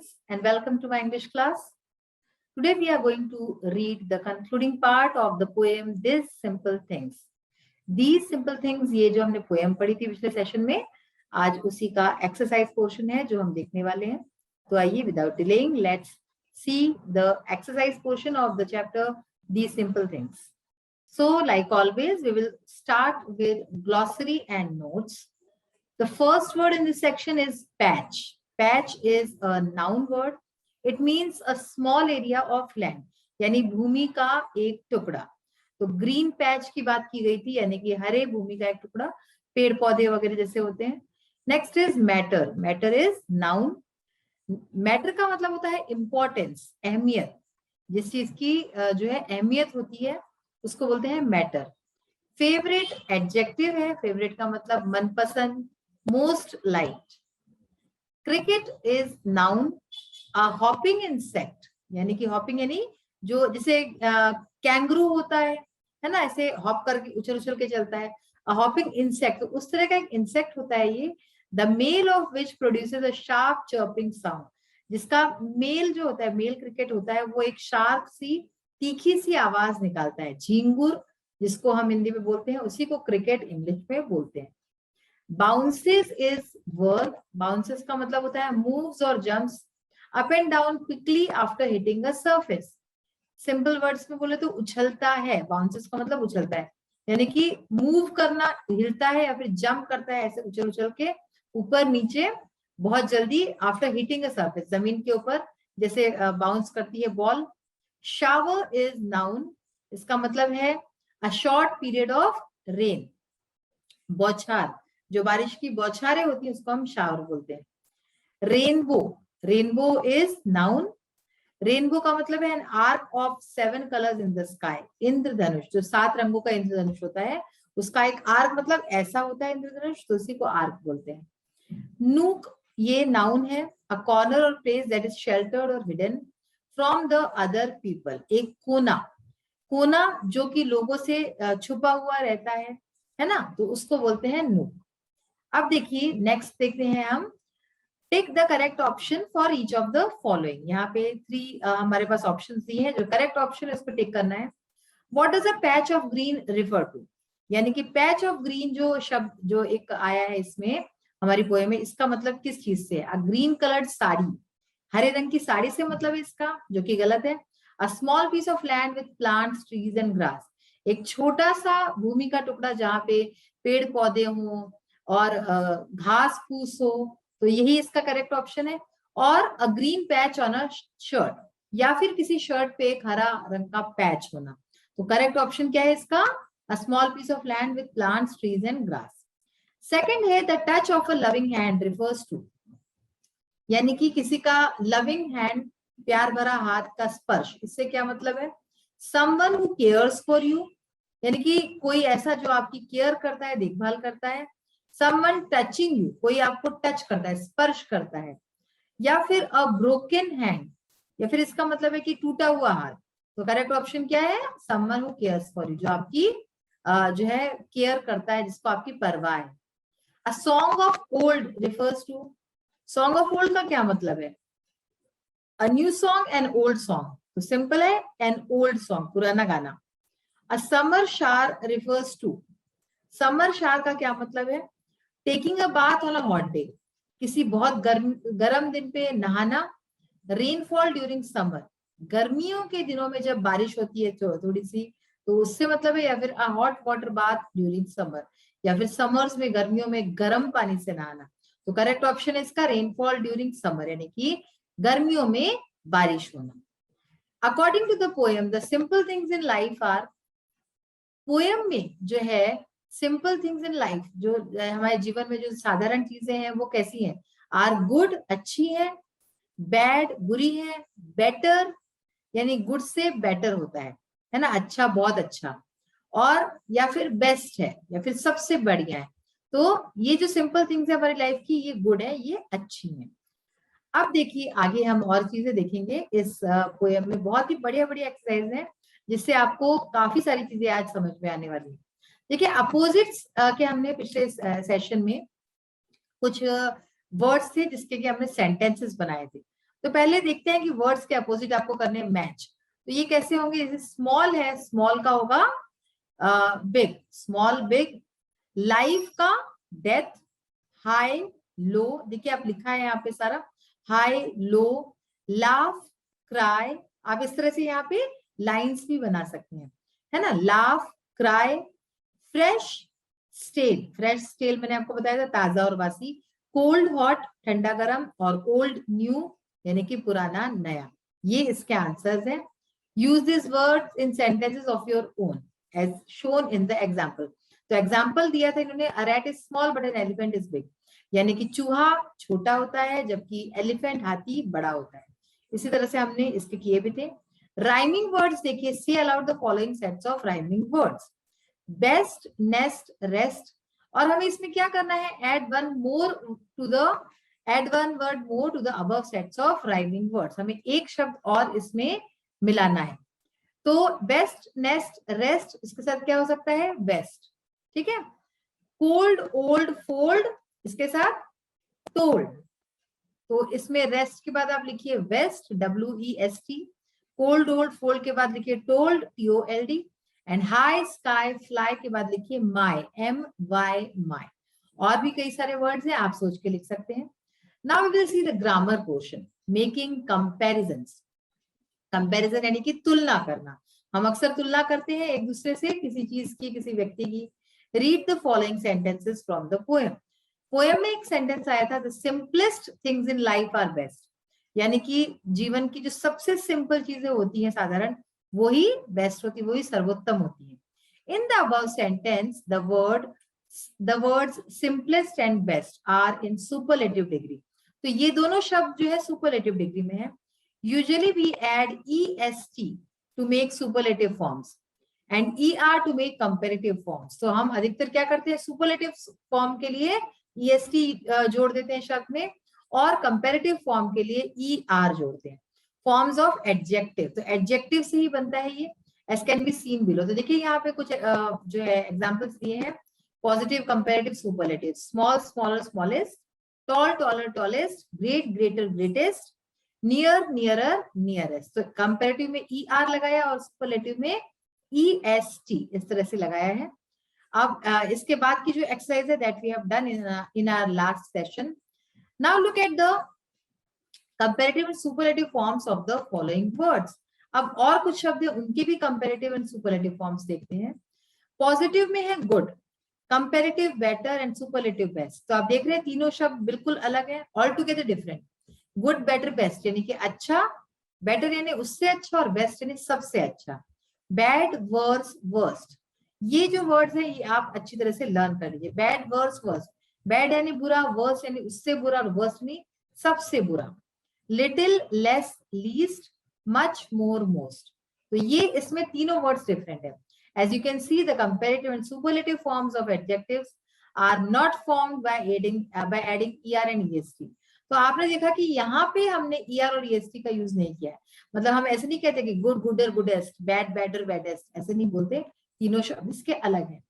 students, and welcome to my English class. Today we are going to read the concluding part of the poem These Simple Things. These Simple Things ये जो हमने poem पढ़ी थी पिछले session में, आज उसी का exercise portion है जो हम देखने वाले हैं. तो आइए without delaying, let's see the exercise portion of the chapter These Simple Things. So like always, we will start with glossary and notes. The first word in this section is patch. Patch is a noun word. It means a small area of land, यानी भूमि का एक टुकड़ा. तो green patch की बात की गई थी, यानी कि हरे भूमि का एक टुकड़ा, पेड़ पौधे वगैरह जैसे होते हैं. Next is matter. Matter is noun. Matter का मतलब होता है इंपॉर्टेंस, अहमियत. जिस चीज की जो है अहमियत होती है उसको बोलते हैं मैटर. फेवरेट एडजेक्टिव है. फेवरेट का मतलब मनपसंद, most liked. Cricket is noun. Hopping insect, यानी कि हॉपिंग यानी जो जैसे कैंगरू होता है ना, ऐसे हॉप करके उछल उछल के चलता है. हॉपिंग इंसेक्ट, उस तरह का एक इंसेक्ट होता है ये. The male of which produces a sharp chirping sound. जिसका मेल जो होता है, मेल क्रिकेट होता है, वो एक शार्प सी तीखी सी आवाज निकालता है. झींगुर जिसको हम हिंदी में बोलते हैं, उसी को क्रिकेट इंग्लिश में बोलते हैं. Bounces is verb. बाउंसेस का मतलब होता है मूव्स और jumps up and down quickly after hitting a surface. Simple words में बोले तो उछलता है. बाउंसेस का मतलब उछलता है, यानी कि मूव करना, हिलता है या फिर जंप करता है, ऐसे उछल उछल के ऊपर नीचे बहुत जल्दी आफ्टर हिटिंग अ सरफेस, जमीन के ऊपर जैसे बाउंस करती है बॉल. Shower is noun. इसका मतलब है a short period of rain. बौछार, जो बारिश की बौछारें होती है उसको हम शावर बोलते हैं. Rainbow. Rainbow is noun. Rainbow का मतलब है an arc of 7 colours in the sky. इंद्रधनुष, जो 7 रंगों का इंद्रधनुष होता है, उसका एक आर्क मतलब ऐसा होता है इंद्रधनुष, तो उसी को आर्क बोलते हैं. नूक ये नाउन है. अ कॉर्नर और प्लेस दैट इज शेल्टर्ड और hidden from the other people. एक कोना. कोना जो कि लोगों से छुपा हुआ रहता है ना, तो उसको बोलते हैं नूक. अब देखिए नेक्स्ट देखते हैं हम. Take the correct option for each of the following. यहाँ पे 3 हमारे पास ऑप्शन दिए हैं. जो करेक्ट ऑप्शन है उसको टिक करना है. What does a patch of green refer to. यानी कि पैच ऑफ ग्रीन जो शब्द जो एक आया है इसमें हमारी पोएम में, इसका मतलब किस चीज से है. अ ग्रीन कलर्ड साड़ी. हरे रंग की साड़ी से मतलब है इसका, जो कि गलत है. A small piece of land with plants, trees and grass. एक छोटा सा भूमि का टुकड़ा जहाँ पे पेड़ पौधे हों और घास फूस हो, तो यही इसका करेक्ट ऑप्शन है. और a green patch on a shirt, या फिर किसी शर्ट पे एक हरा रंग का पैच होना. तो करेक्ट ऑप्शन क्या है इसका. A small piece of land with plants, trees and grass. Second है the touch of a loving hand refers to. यानी कि किसी का लविंग हैंड, प्यार भरा हाथ का स्पर्श, इससे क्या मतलब है. Someone who cares for you, यानी कि कोई ऐसा जो आपकी केयर करता है, देखभाल करता है. समवन टचिंग यू, कोई आपको टच करता है, स्पर्श करता है. या फिर अ ब्रोकन हैंड, या फिर इसका मतलब है कि टूटा हुआ हाथ. तो करेक्ट ऑप्शन क्या है. Someone who cares for you, जो आपकी जो है केयर करता है, जिसको आपकी परवाह है. A song of old refers to. Song of old का क्या मतलब है. A new song and old song. तो सिंपल है, एन ओल्ड सॉन्ग, पुराना गाना. A summer shower refers to. Summer shower का क्या मतलब है. Taking a bath on a hot day, किसी बहुत गर्म दिन पे नहाना. रेनफॉल ड्यूरिंग समर, गर्मियों के दिनों में जब बारिश होती है थोड़ी सी, तो उससे मतलब है. या फिर a hot water bath during summer, या फिर समर्स में, गर्मियों में गर्म पानी से नहाना. तो करेक्ट ऑप्शन है इसका रेनफॉल ड्यूरिंग समर, यानी कि गर्मियों में बारिश होना. According to the poem the simple things in life are. Poem में जो है सिंपल थिंग्स इन लाइफ, जो हमारे जीवन में जो साधारण चीजें हैं वो कैसी हैं. आर गुड, अच्छी है. बैड, बुरी है. बेटर, यानी गुड से बेटर होता है ना, अच्छा, बहुत अच्छा. और या फिर बेस्ट है, या फिर सबसे बढ़िया है. तो ये जो सिंपल थिंग्स है हमारी लाइफ की, ये गुड है, ये अच्छी है. अब देखिए आगे हम और चीजें देखेंगे इस पोएम में. बहुत ही बढ़िया बढ़िया एक्सरसाइज है, जिससे आपको काफी सारी चीजें आज समझ में आने वाली है. देखिए अपोजिट्स के हमने पिछले सेशन में कुछ वर्ड्स थे जिसके कि हमने सेंटेंसेस बनाए थे. तो पहले देखते हैं कि वर्ड्स के अपोजिट आपको करने मैच। तो ये कैसे होंगे, जैसे स्मॉल है, स्मॉल का होगा बिग, स्मॉल बिग। लाइफ का डेथ, हाई लो, देखिए आप लिखा है यहाँ पे सारा, हाई लो। लाफ, क्राई, आप इस तरह से यहाँ पे लाइंस भी बना सकते हैं, है ना। Laugh, cry. Fresh, stale, fresh stale मैंने आपको बताया था ताजा और बासी। कोल्ड हॉट, ठंडा गरम, और ओल्ड न्यू यानी कि पुराना नया। ये इसके आंसर्स हैं। Use this word in sentences of your own as shown in the example. तो एग्जाम्पल दिया था इन्होंने, a rat is small but an elephant is big, यानी कि चूहा छोटा होता है जबकि एलिफेंट हाथी बड़ा होता है। इसी तरह से हमने इसके किए भी थे। राइमिंग वर्ड्स देखिए, say aloud the following sets of rhyming words. Best, nest, rest, और हमें इसमें क्या करना है, add one word more to the above sets of rhyming words. हमें एक शब्द और इसमें मिलाना है। तो बेस्ट, नेस्ट, रेस्ट, इसके साथ क्या हो सकता है, वेस्ट, ठीक है। कोल्ड, ओल्ड, फोल्ड, इसके साथ टोल्ड। तो इसमें रेस्ट के बाद आप लिखिए west, WEST। Cold, old, fold के बाद लिखिए told, TOLD। And high, sky, fly के बाद लिखिए माई, MY, माई। और भी कई सारे वर्ड्स हैं, आप सोच के लिख सकते हैं। Now we will see the grammar portion, making comparisons. Comparison यानी कि तुलना करना। हम अक्सर तुलना करते हैं एक दूसरे से, किसी चीज की, किसी व्यक्ति की। Read the following sentences from the poem. Poem में एक सेंटेंस आया था, the simplest things in life are best, यानी कि जीवन की जो सबसे सिंपल चीजें होती हैं, साधारण, वही बेस्ट होती है, वही सर्वोत्तम होती है। In the above sentence the words simplest and best are in superlative degree. तो ये दोनों शब्द जो है सुपरलेटिव डिग्री में है। Usually we add EST to make superlative forms and ER to make comparative forms. तो हम अधिकतर क्या करते हैं, सुपरलेटिव फॉर्म के लिए EST जोड़ देते हैं शब्द में, और कंपैरेटिव फॉर्म के लिए ER जोड़ते हैं। फॉर्म्स ऑफ एडजेक्टिव, तो एडजेक्टिव से ही बनता है ये, as can be seen below. तो देखिए यहाँ पे कुछ जो है एग्जांपल्स दिए हैं। Positive, comparative, superlative. Small, smaller, smallest. Tall, taller, tallest. Great, greater, greatest. Near, nearer, nearest. तो कंपैरेटिव में ER लगाया और सुपरलेटिव में EST इस तरह से लगाया है। अब इसके बाद की जो एक्सरसाइज है, that we have done in our last session. Now look at the comparative and superlative forms of the following words. अब और कुछ शब्द है, उनके भी कंपैरेटिव एंड सुपरलेटिव फॉर्म्स देखते हैं। पॉजिटिव में है good, comparative better and superlative best. तो आप देख रहे हैं तीनों शब्द बिल्कुल अलग है, all together different. Good, better, best यानी कि अच्छा, बेटर यानी उससे अच्छा, और बेस्ट यानी सबसे अच्छा। बैड, वर्स, वर्स्ट, ये जो वर्ड्स है ये आप अच्छी तरह से लर्न कर लीजिए। बैड, वर्स, वर्स्ट, बैड यानी बुरा, वर्स यानी उससे बुरा, और वर्स्ट यानी सबसे बुरा। लिटिल, लेस, लीस्ट, मच, मोर, मोस्ट। तो ये इसमें तीनों वर्ड्स डिफरेंट है। As you can see, the comparative and superlative forms of adjectives are not formed by adding ER and EST. तो आपने देखा कि यहाँ पे हमने ER और EST का यूज नहीं किया है। मतलब हम ऐसे नहीं कहते कि good, Gudur, गुडेस्ट, bad, badder, baddest, ऐसे नहीं बोलते। तीनों शब्द इसके अलग हैं।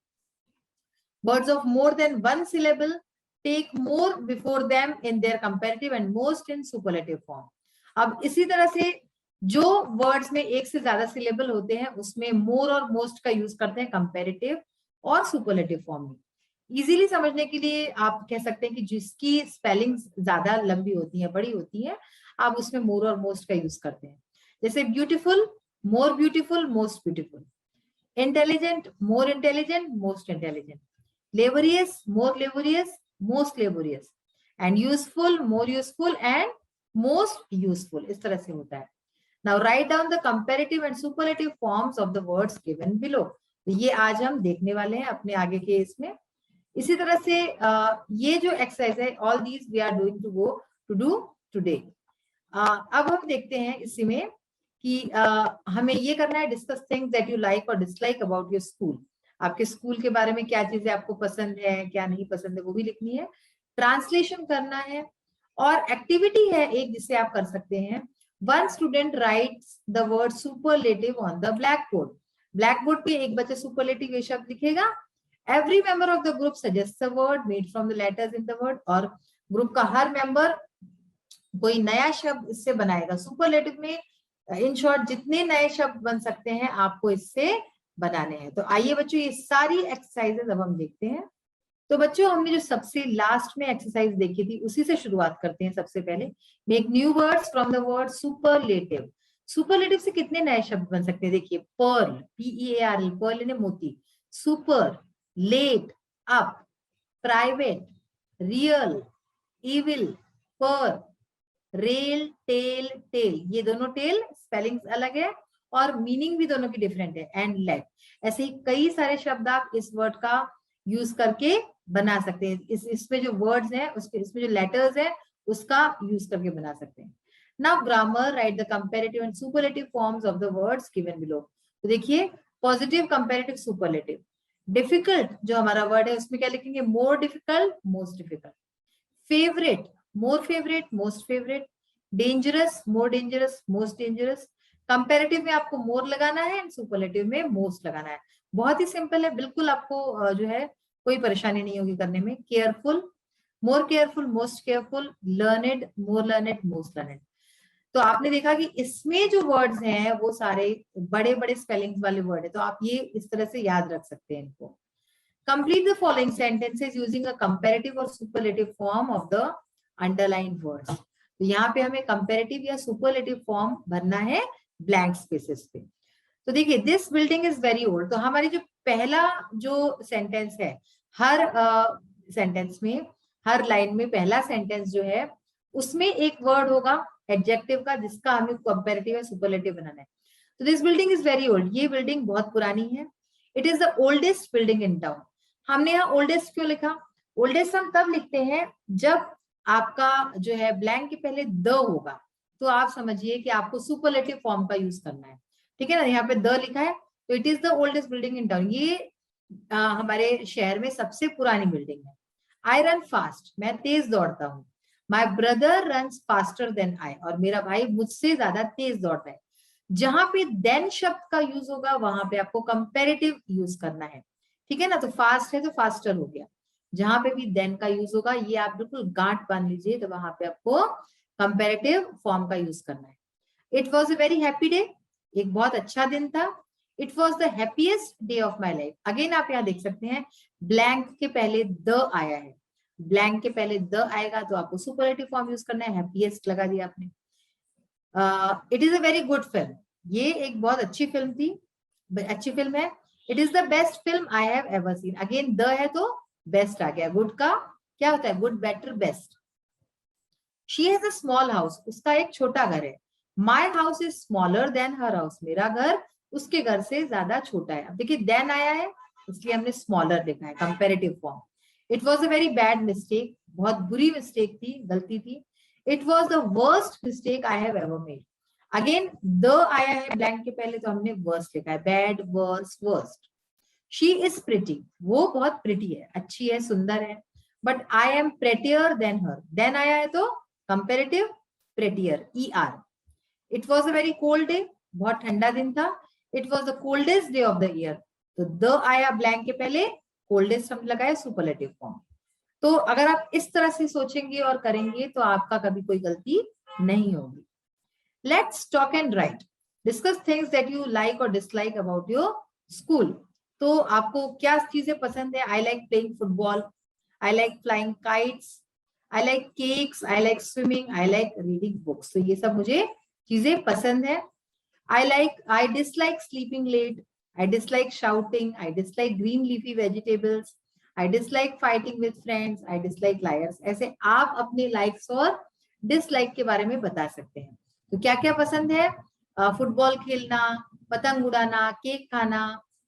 Words of more than one syllable take more before them in their comparative and most in superlative form. अब इसी तरह से जो वर्ड्स में एक से ज्यादा सिलेबल होते हैं उसमें मोर और मोस्ट का यूज करते हैं कंपैरेटिव और सुपरलेटिव फॉर्म में। इजीली समझने के लिए आप कह सकते हैं कि जिसकी स्पेलिंग ज्यादा लंबी होती है, बड़ी होती है, आप उसमें मोर और मोस्ट का यूज करते हैं। जैसे beautiful, more beautiful, most beautiful. Intelligent, more intelligent, most intelligent. laborious, more laborious, most laborious, and useful, more useful, and most useful। इस तरह से होता है। Now write down the comparative and superlative forms of the words given below। ये आज हम देखने वाले हैं अपने आगे के इसमें। इसी तरह से ये जो एक्सरसाइज है, all these we are doing to do today। अब हम देखते हैं इसी में कि हमें ये करना है, discuss things that you like और डिसलाइक अबाउट योर स्कूल। आपके स्कूल के बारे में क्या चीजें आपको पसंद है, क्या नहीं पसंद है, वो भी लिखनी है। ट्रांसलेशन करना है, और एक्टिविटी है एक जिसे आप कर सकते हैं। One student rights the word superlative on the black board. Black board पे एक बच्चा सुपरलेटिव ये शब्द लिखेगा। Every member of the group suggest a word made from the letters in the word, और ग्रुप का हर मेंबर कोई नया शब्द इससे बनाएगा। सुपरलेटिव में इन शॉर्ट जितने नए शब्द बन सकते हैं आपको इससे बनाने हैं। तो आइए बच्चों ये सारी एक्सरसाइजेज अब हम देखते हैं। तो बच्चों हमने जो सबसे लास्ट में एक्सरसाइज देखी थी उसी से शुरुआत करते हैं। सबसे पहले make new words from the word superlative. Superlative से कितने नए शब्द बन सकते हैं? देखिए पर्ल, PEARL, पर्ल यानी मोती, super, late, up, private, real, evil, per, rail, tail, tail, ये दोनों टेल स्पेलिंग्स अलग है और मीनिंग भी दोनों की डिफरेंट है, एंड लेट। ऐसे ही कई सारे शब्द आप इस वर्ड का यूज करके बना सकते हैं। इसमें जो वर्ड्स हैं उसके इसमें जो लेटर्स है उसका यूज करके बना सकते हैं। Now grammar, right the comparative and superlative forms of the words given below. तो देखिए पॉजिटिव, कंपैरेटिव, सुपरलेटिव। डिफिकल्ट जो हमारा वर्ड है उसमें क्या लिखेंगे? More difficult, most difficult. Favourite, more favourite, most favourite. Dangerous, more dangerous, most dangerous. Comparative में आपको मोर लगाना है एंड सुपरलेटिव में मोस्ट लगाना है। बहुत ही सिंपल है, बिल्कुल आपको जो है कोई परेशानी नहीं होगी करने में। Careful, more careful, most careful. Learned, more learned, most learned. तो आपने देखा कि इसमें जो वर्ड्स हैं वो सारे बड़े बड़े स्पेलिंग्स वाले वर्ड है, तो आप ये इस तरह से याद रख सकते हैं इनको। Complete the following sentences using a comparative or superlative form of the underlined words. तो यहाँ पे हमें comparative या superlative form भरना है blank spaces पे। तो देखिए this building is very old। तो हमारी जो पहला जो सेंटेंस है, हर सेंटेंस में, हर लाइन में पहला सेंटेंस जो है उसमें एक वर्ड होगा एडजेक्टिव का जिसका हमें कंपैरेटिव या सुपरलेटिव बनाना है। तो this building is very old, ये बिल्डिंग बहुत पुरानी है। It is the oldest building in town. हमने यहाँ ओल्डेस्ट क्यों लिखा? ओल्डेस्ट हम तब लिखते हैं जब आपका जो है ब्लैंक के पहले द होगा, तो आप समझिए कि आपको सुपरलेटिव फॉर्म का यूज करना है। ठीक है ना, यहाँ पे द लिखा है तो it is the oldest building in town. ये हमारे शहर में सबसे पुरानी बिल्डिंग है। आई रन फास्ट, मैं तेज दौड़ता हूँ। My brother runs faster than I, और मेरा भाई मुझसे ज्यादा तेज दौड़ता है। जहां पे देन शब्द का यूज होगा वहां पे आपको कंपैरेटिव यूज करना है। ठीक है ना, तो फास्ट है तो फास्टर हो गया। जहां पे भी देन का यूज होगा ये आप बिल्कुल गांठ बांध लीजिए, तो वहां पे आपको कंपैरेटिव फॉर्म का यूज करना है। It was a very happy day, एक बहुत अच्छा दिन था। It was the happiest day of my life. Again आप यहाँ देख सकते हैं ब्लैंक के पहले द आया है, ब्लैंक के पहले द आएगा तो आपको सुपरलेटिव फॉर्म यूज करना है। हैप्पीएस्ट लगा दिया आपने। It is a very good film, ये एक बहुत अच्छी फिल्म थी, अच्छी फिल्म है। It is the best film I have ever seen. Again the है तो बेस्ट आ गया। गुड का क्या होता है? Good, better, best. She has a small house, उसका एक छोटा घर है। My house is smaller than her house, मेरा घर उसके घर से ज्यादा छोटा है। अब देखिए देन आया है इसलिए हमने स्मॉलर लिखा है, comparative form. It was a very bad mistake, बहुत बुरी मिस्टेक थी, गलती थी। It was the worst mistake I have ever made. Again the आया है ब्लैंक के पहले तो हमने वर्स्ट लिखा है, bad, worse, worst. She is pretty, वो बहुत प्रिटी है, अच्छी है, सुंदर है। But I am prettier than her, than आया है तो comparative prettier, ER। It was a very cold day, बहुत ठंडा दिन था। It was the coldest day of the year, तो द आया ब्लैंक के पहले, कोल्डेस्ट हम लगाए सुपरलेटिव फॉर्म। तो अगर आप इस तरह से सोचेंगे और करेंगे तो आपका कभी कोई गलती नहीं होगी। Let's talk and right, discuss things that you like और डिसलाइक अबाउट योर स्कूल। तो आपको क्या चीजें पसंद है? I like playing football, I like flying kites, I like cakes, I like swimming, I like reading books. तो ये सब मुझे चीजें पसंद है। I dislike sleeping late, I dislike shouting, I dislike green leafy vegetables, I dislike fighting with friends, I dislike liars। ऐसे आप अपने लाइक्स और डिसलाइक के बारे में बता सकते हैं। तो क्या क्या पसंद है? फुटबॉल खेलना, पतंग उड़ाना, केक खाना,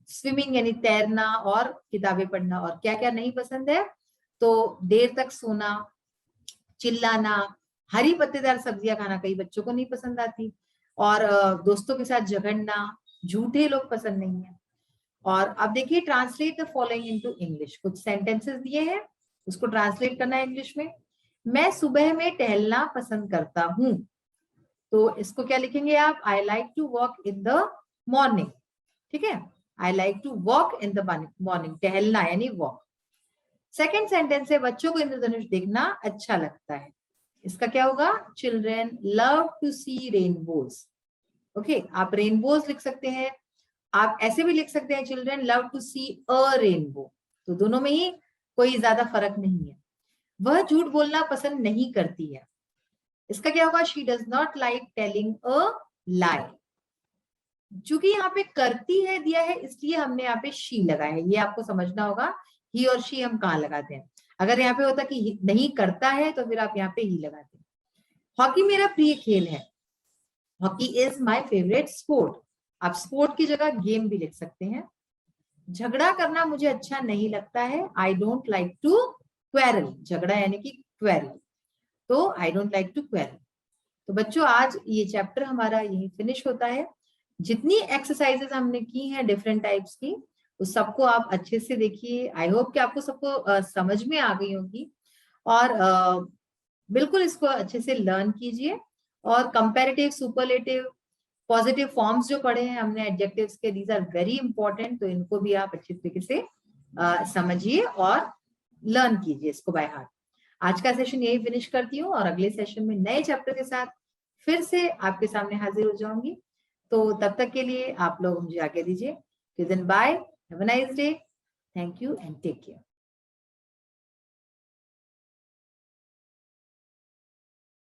स्विमिंग यानी तैरना और किताबें पढ़ना। और क्या क्या नहीं पसंद है? तो देर तक सोना, चिल्लाना, हरी पत्तेदार सब्जियां खाना कई बच्चों को नहीं पसंद आती, और दोस्तों के साथ झगड़ना, झूठे लोग पसंद नहीं है। और अब देखिए translate the following into English. कुछ सेंटेंसेस दिए हैं उसको ट्रांसलेट करना है इंग्लिश में। मैं सुबह में टहलना पसंद करता हूँ, तो इसको क्या लिखेंगे आप? I like to walk in the morning. ठीक है, I like to walk in the morning, टहलना यानी वॉक। सेकेंड सेंटेंस है बच्चों को इंद्रधनुष देखना अच्छा लगता है। इसका क्या होगा? Children love to see rainbows. Okay, आप रेनबोज लिख सकते हैं, आप ऐसे भी लिख सकते हैं children love to see a rainbow. तो दोनों में ही कोई ज्यादा फर्क नहीं है। वह झूठ बोलना पसंद नहीं करती है। इसका क्या होगा? She does not like telling a lie. चूंकि यहाँ पे करती है दिया है, इसलिए हमने यहाँ पे शी लगाया है। ये आपको समझना होगा, ही और शी हम कहाँ लगाते हैं। अगर यहाँ पे होता कि नहीं करता है तो फिर आप यहाँ पे ही लगाते हैं। हॉकी मेरा प्रिय खेल है। Hockey is my favourite sport. आप स्पोर्ट की जगह गेम भी लिख सकते हैं। झगड़ा करना मुझे अच्छा नहीं लगता है। I don't like to quarrel. झगड़ा यानी कि क्वेरल, तो I don't like to quarrel. तो बच्चों, आज ये चैप्टर हमारा यही फिनिश होता है। जितनी एक्सरसाइजेस हमने की हैं डिफरेंट टाइप्स की, उस सबको आप अच्छे से देखिए। आई होप कि आपको सबको समझ में आ गई होगी। और बिल्कुल इसको अच्छे से लर्न कीजिए। और कंपैरेटिव, सुपरलेटिव, पॉजिटिव फॉर्म्स जो पढ़े हैं हमने एडजेक्टिव्स के, दीज आर वेरी इंपॉर्टेंट। तो इनको भी आप अच्छे तरीके से समझिए और लर्न कीजिए इसको बाय हार्ट। आज का सेशन यही फिनिश करती हूँ और अगले सेशन में नए चैप्टर के साथ फिर से आपके सामने हाजिर हो जाऊंगी। तो तब तक के लिए आप लोग मुझे आगे दीजिए। Bye, have a nice day, thank you and take care.